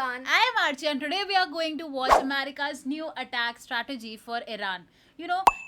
Muskan. I am Archie and today we are going to watch America's new attack strategy for Iran.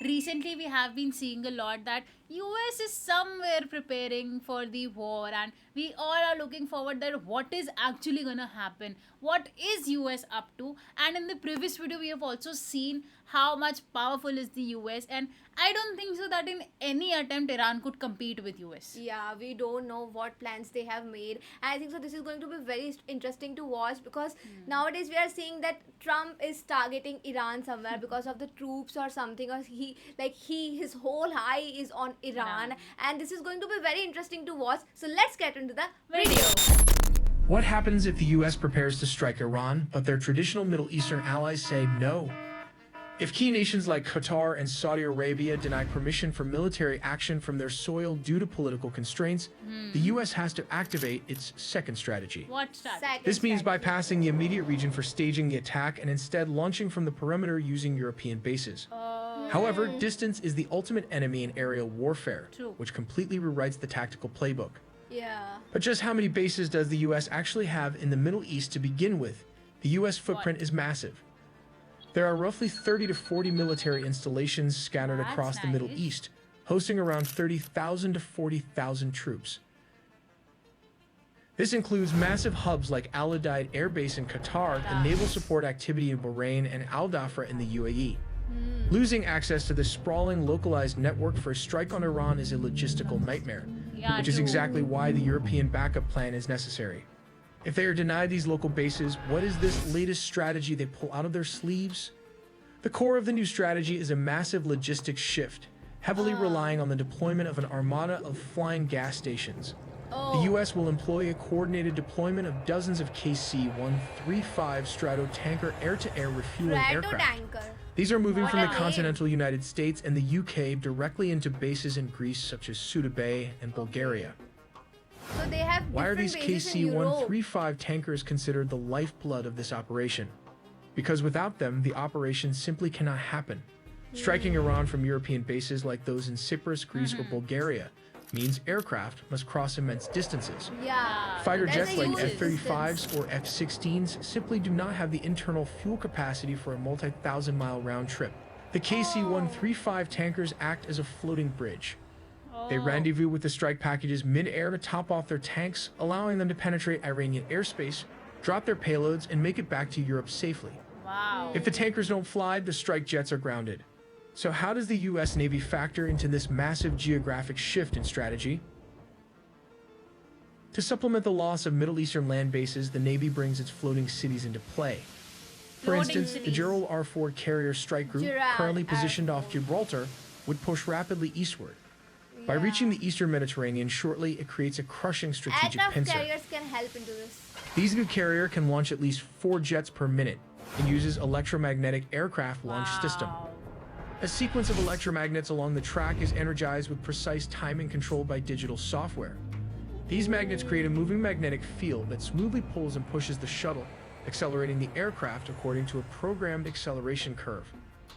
Recently we have been seeing a lot that US is somewhere preparing for the war and we all are looking forward that what is actually gonna happen. What is US up to? And in the previous video we have also seen how much powerful is the US, and I don't think so that in any attempt Iran could compete with US. Yeah, we don't know what plans they have made. I think so. This is going to be very interesting to watch because nowadays we are seeing that Trump is targeting Iran somewhere because of the troops or something, or his whole eye is on Iran, Iran. and this is going to be very interesting to watch. So let's get into the Video. What happens if the US prepares to strike Iran, but their traditional Middle Eastern allies say no? If key nations like Qatar and Saudi Arabia deny permission for military action from their soil due to political constraints, the US has to activate its second strategy. What strategy? Second This means strategy. bypassing the immediate region for staging the attack and instead launching from the perimeter using European bases. However, distance is the ultimate enemy in aerial warfare, True. which completely rewrites the tactical playbook. Yeah. But just how many bases does the US actually have in the Middle East to begin with? The US footprint is massive. There are roughly 30 to 40 military installations scattered That's across the Middle nice. East, hosting around 30,000 to 40,000 troops. This includes massive hubs like Al Udeid Air Base in Qatar, the naval support activity in Bahrain, and Al Dhafra in the UAE. Losing access to this sprawling, localized network for a strike on Iran is a logistical nightmare, Yeah, which is true. exactly why the European backup plan is necessary. If they are denied these local bases, what is this latest strategy they pull out of their sleeves? The core of the new strategy is a massive logistics shift, heavily relying on the deployment of an armada of flying gas stations. The US will employ a coordinated deployment of dozens of KC-135 Strato tanker air-to-air refueling Strato aircraft. tanker. These are moving What from a the name. continental United States and the UK directly into bases in Greece such as Suda Bay and Bulgaria. So they have Why are different these bases in Europe. KC-135 tankers considered the lifeblood of this operation? Because without them, the operation simply cannot happen. Striking Iran from European bases like those in Cyprus, Greece, or Bulgaria means aircraft must cross immense distances. Yeah. Fighter There's jets a like huge F-35s distance. or F-16s simply do not have the internal fuel capacity for a multi-thousand-mile round trip. The KC-135 tankers act as a floating bridge. They rendezvous with the strike packages mid-air to top off their tanks, allowing them to penetrate Iranian airspace, drop their payloads, and make it back to Europe safely. Wow. If the tankers don't fly, the strike jets are grounded. So how does the US Navy factor into this massive geographic shift in strategy? To supplement the loss of Middle Eastern land bases, the Navy brings its floating cities into play. For Floating instance, the cities. Gerald R. Ford carrier strike group, Gerald currently R. positioned off Gibraltar, would push rapidly eastward. By reaching the eastern Mediterranean shortly, it creates a crushing strategic Aircraft pincer. carriers can help into this. These new carrier can launch at least 4 jets per minute and uses electromagnetic aircraft launch system. Wow. A sequence of electromagnets along the track is energized with precise timing controlled by digital software. These magnets create a moving magnetic field that smoothly pulls and pushes the shuttle, accelerating the aircraft according to a programmed acceleration curve.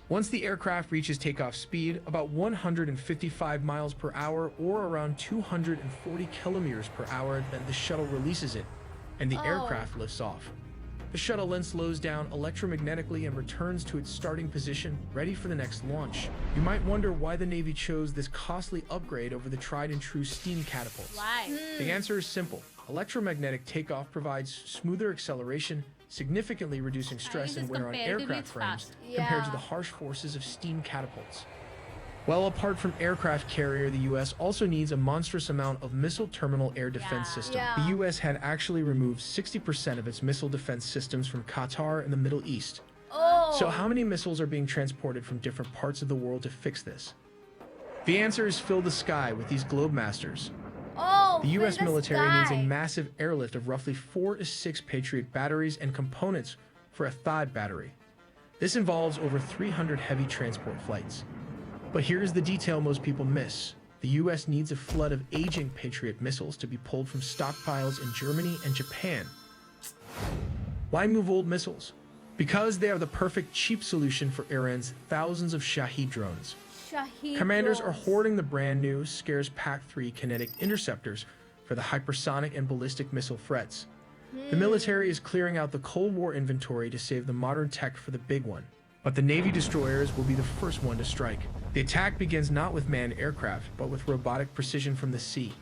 Once the aircraft reaches takeoff speed, about 155 miles per hour or around 240 kilometers per hour, then the shuttle releases it, and the aircraft lifts off. The shuttle then slows down electromagnetically and returns to its starting position, ready for the next launch. You might wonder why the Navy chose this costly upgrade over the tried and true steam catapults. Why? The answer is simple. Electromagnetic takeoff provides smoother acceleration, significantly reducing stress guess and it's wear on comparatively aircraft frames fast. compared to Yeah. the harsh forces of steam catapults. Well, apart from aircraft carrier, the US also needs a monstrous amount of missile terminal air defense Yeah. system. Yeah. The US had actually removed 60% of its missile defense systems from Qatar and the Middle East. Oh. So how many missiles are being transported from different parts of the world to fix this? The answer is fill the sky with these Globemasters. Oh, The US fill the military needs a sky. massive airlift of roughly 4 to 6 Patriot batteries and components for a THAAD battery. This involves over 300 heavy transport flights. But here's the detail most people miss. The US needs a flood of aging Patriot missiles to be pulled from stockpiles in Germany and Japan. Why move old missiles? Because they are the perfect cheap solution for Iran's thousands of Shahed drones. Shahed Commanders are drones. hoarding the brand new Scares PAC-3 kinetic interceptors for the hypersonic and ballistic missile threats. The military is clearing out the Cold War inventory to save the modern tech for the big one. But the Navy destroyers will be the first one to strike. The attack begins not with manned aircraft, but with robotic precision from the sea.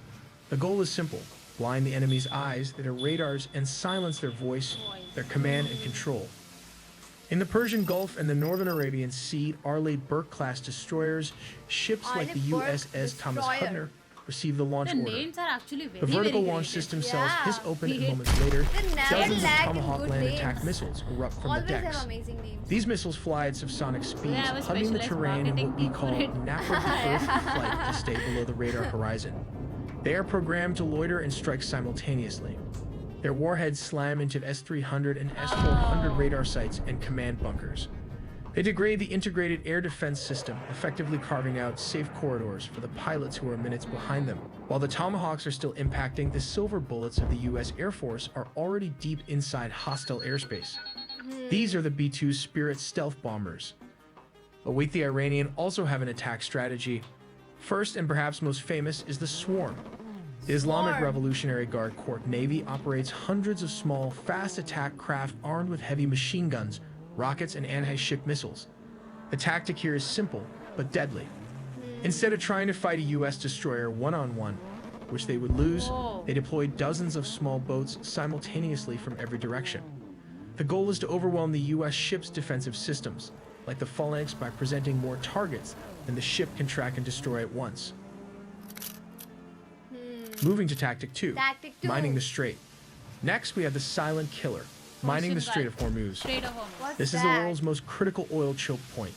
The goal is simple: blind the enemy's eyes, their radars, and silence their voice, their command and control. In the Persian Gulf and the Northern Arabian Sea, Arleigh Burke-class destroyers, ships like the Arleigh Burke USS Thomas destroyer. Hubner, receive the launch The order. names are actually The very, vertical very launch creative. system sells his open, and Yeah. moments later, They never dozens of lack in Tomahawk good land names. attack missiles erupt from Always the decks. have amazing names. These missiles fly at subsonic speeds, have a hunting the specialized terrain in what we marketing call team for it. napper earth flight to stay below the radar horizon. They are programmed to loiter and strike simultaneously. Their warheads slam into S-300 and S-400 radar sites and command bunkers. They degrade the integrated air defense system, effectively carving out safe corridors for the pilots who are minutes behind them. While the Tomahawks are still impacting, the silver bullets of the U.S. Air Force are already deep inside hostile airspace. These are the B-2 Spirit stealth bombers. Await the Iranian also have an attack strategy. First and perhaps most famous is the Swarm. The Islamic Swarm. Revolutionary Guard Corps Navy operates hundreds of small, fast attack craft armed with heavy machine guns, rockets, and anti-ship missiles. The tactic here is simple, but deadly. Instead of trying to fight a U.S. destroyer one-on-one, which they would lose, they deploy dozens of small boats simultaneously from every direction. The goal is to overwhelm the U.S. ship's defensive systems, like the Phalanx, by presenting more targets than the ship can track and destroy at once. Moving to Tactic 2, Tactic 2. mining the Strait. Next, we have the Silent Killer, mining the Strait of Hormuz. Strait of Hormuz. What's This is the that? world's most critical oil choke point.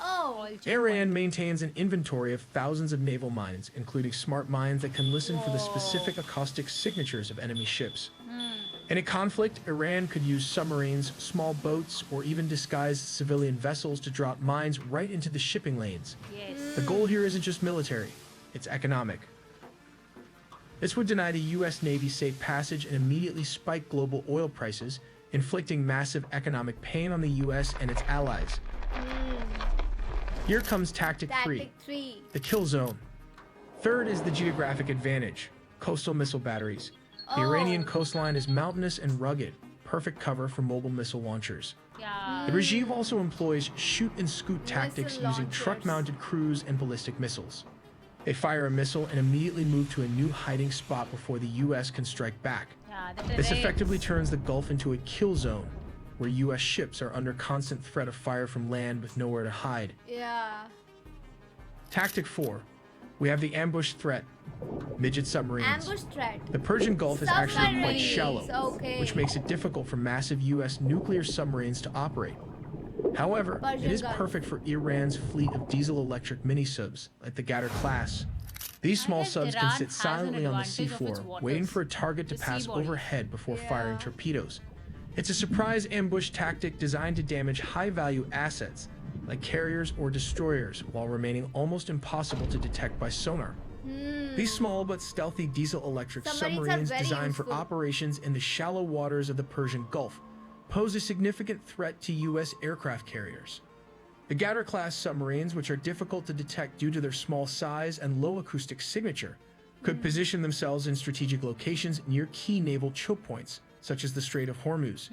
Oh, Iran maintains an inventory of thousands of naval mines, including smart mines that can listen for the specific acoustic signatures of enemy ships. In a conflict, Iran could use submarines, small boats, or even disguised civilian vessels to drop mines right into the shipping lanes. Yes. The goal here isn't just military, it's economic. This would deny the U.S. Navy safe passage and immediately spike global oil prices, inflicting massive economic pain on the U.S. and its allies. Here comes Tactic 3, Tactic 3. the kill zone. Third is the geographic advantage, coastal missile batteries. The Iranian coastline is mountainous and rugged, perfect cover for mobile missile launchers. Yeah. The regime also employs shoot and scoot tactics Missile using launchers. truck-mounted cruise and ballistic missiles. They fire a missile and immediately move to a new hiding spot before the U.S. can strike back. Yeah, the This terrain. effectively turns the Gulf into a kill zone, where U.S. ships are under constant threat of fire from land with nowhere to hide. Yeah. Tactic 4. We have the ambush threat, midget submarines. Ambush threat. The Persian Gulf is actually quite Submarines, shallow, okay. which makes it difficult for massive U.S. nuclear submarines to operate. However, it Persian is Gulf. perfect for Iran's fleet of diesel-electric mini-subs, like the Ghadar class. These small guess subs can Iran sit has silently an on the advantage of its seafloor, waters, waiting for a target to the pass sea body. overhead before firing Yeah. torpedoes. It's a surprise ambush tactic designed to damage high-value assets, like carriers or destroyers, while remaining almost impossible to detect by sonar. These small but stealthy diesel-electric Submarines are submarines very designed for useful. operations in the shallow waters of the Persian Gulf pose a significant threat to U.S. aircraft carriers. The Ghadar-class submarines, which are difficult to detect due to their small size and low acoustic signature, could position themselves in strategic locations near key naval choke points, such as the Strait of Hormuz.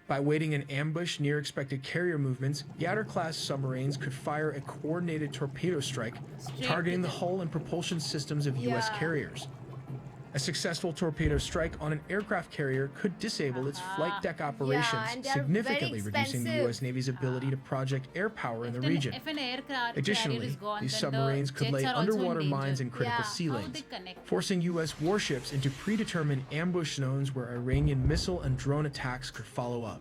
By waiting in ambush near expected carrier movements, Ghadar-class submarines could fire a coordinated torpedo strike, targeting the hull and propulsion systems of U.S. Yeah. carriers. A successful torpedo strike on an aircraft carrier could disable its flight deck operations, and they are significantly very reducing the expensive. U.S. Navy's ability to project air power in the If region. If an aircraft carrier Additionally, is gone, these then submarines the could jets lay are also in underwater danger. mines in critical Yeah. sea How lanes, they connect? forcing U.S. warships into predetermined ambush zones where Iranian missile and drone attacks could follow up.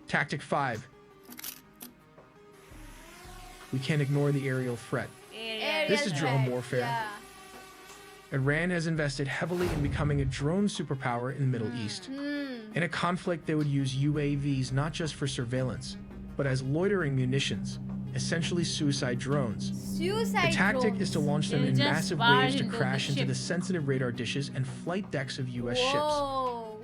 Tactic 5. We can't ignore the aerial threat. Area. This is Aerial drone threat, warfare. Yeah. Iran has invested heavily in becoming a drone superpower in the Middle East. In a conflict, they would use UAVs not just for surveillance, but as loitering munitions, essentially suicide drones. Suicide The tactic drones. is to launch them They'll in just massive barge waves to into the crash into ship. the sensitive radar dishes and flight decks of U.S. ships. Whoa.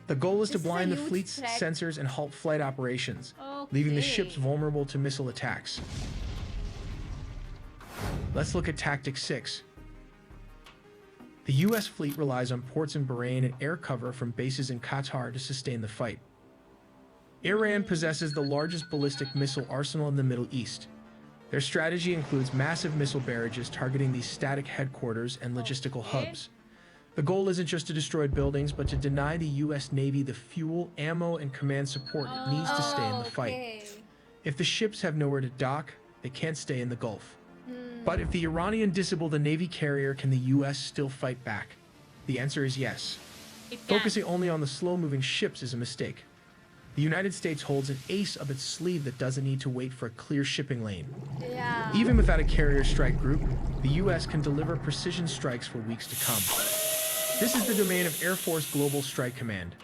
The goal is to This is a blind the huge fleet's threat. sensors and halt flight operations, leaving the Okay. ships vulnerable to missile attacks. Let's look at Tactic 6. The US fleet relies on ports in Bahrain and air cover from bases in Qatar to sustain the fight. Iran possesses the largest ballistic missile arsenal in the Middle East. Their strategy includes massive missile barrages targeting these static headquarters and logistical hubs. The goal isn't just to destroy buildings, but to deny the US Navy the fuel, ammo, and command support it needs to stay in the fight. Okay. If the ships have nowhere to dock, they can't stay in the Gulf. But if the Iranian disable the Navy carrier, can the US still fight back? The answer is yes. It can. Focusing only on the slow-moving ships is a mistake. The United States holds an ace up its sleeve that doesn't need to wait for a clear shipping lane. Yeah. Even without a carrier strike group, the US can deliver precision strikes for weeks to come. This is the domain of Air Force Global Strike Command.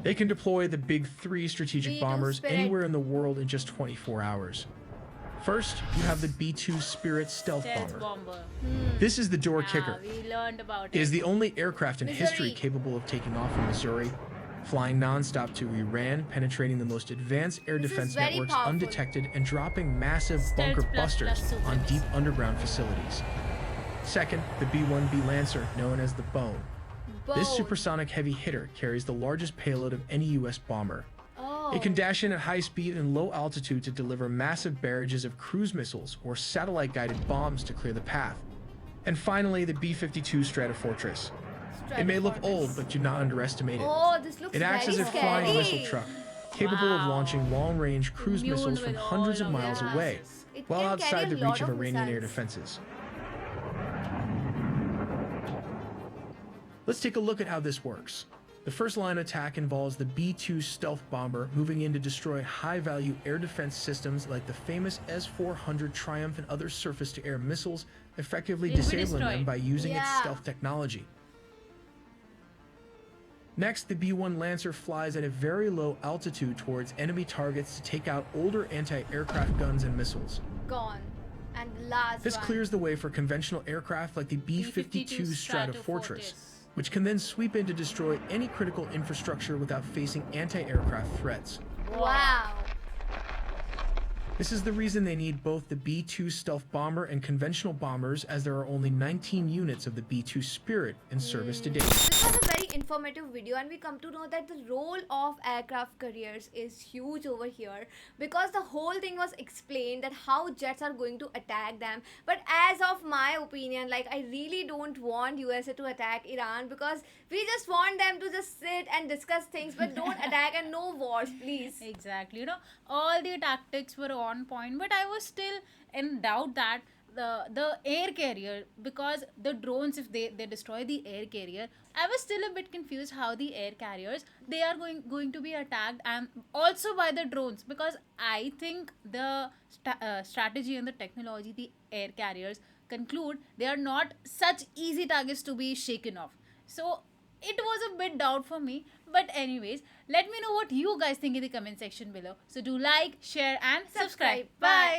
They can deploy the Big Three strategic B-2 bombers Spirit. anywhere in the world in just 24 hours. First, you have the B-2 Spirit stealth Stealth bomber. bomber. This is the door Yeah, kicker. we learned about It is it. the only aircraft in history Missouri. capable of taking off from Missouri, flying non-stop to Iran, penetrating the most advanced air This is defense very networks powerful. undetected, and dropping massive Stealth bunker plus busters super on deep missile. underground facilities. Second, the B-1B Lancer, known as the Bone. This Bone. supersonic heavy hitter carries the largest payload of any U.S. bomber. Oh. It can dash in at high speed and low altitude to deliver massive barrages of cruise missiles or satellite-guided bombs to clear the path. And finally, the B-52 Stratofortress. It may look old, but do not underestimate it. Oh, this looks It acts very as a scary. flying missile truck, capable of Wow. launching long-range cruise Immune missiles from with hundreds all of of miles the away, gases. It while can outside carry the a reach lot of Iranian air missiles. defenses. Let's take a look at how this works. The first line attack involves the B-2 stealth bomber moving in to destroy high-value air defense systems like the famous S-400 Triumph and other surface-to-air missiles, effectively They'll be disabling them destroyed. by using its Yeah. stealth technology. Next, the B-1 Lancer flies at a very low altitude towards enemy targets to take out older anti-aircraft guns and missiles. Gone. And the last This one. clears the way for conventional aircraft like the B-52 Stratofortress, which can then sweep in to destroy any critical infrastructure without facing anti-aircraft threats. Wow. This is the reason they need both the B-2 stealth bomber and conventional bombers, as there are only 19 units of the B-2 Spirit in service to date. This was a very informative video, and we come to know that the role of aircraft carriers is huge over here, because the whole thing was explained that how jets are going to attack them. But as of my opinion, like, I really don't want USA to attack Iran, because we just want them to just sit and discuss things, but don't attack and no wars, please. Exactly. All the tactics were on point, but I was still in doubt that the air carrier, because the drones, if they destroy the air carrier, I was still a bit confused how the air carriers, they are going to be attacked, and also by the drones, because I think the strategy and the technology the air carriers conclude, they are not such easy targets to be shaken off. So it was a bit doubt for me, but anyways, let me know what you guys think in the comment section below. So do like, share and subscribe. Bye. Bye.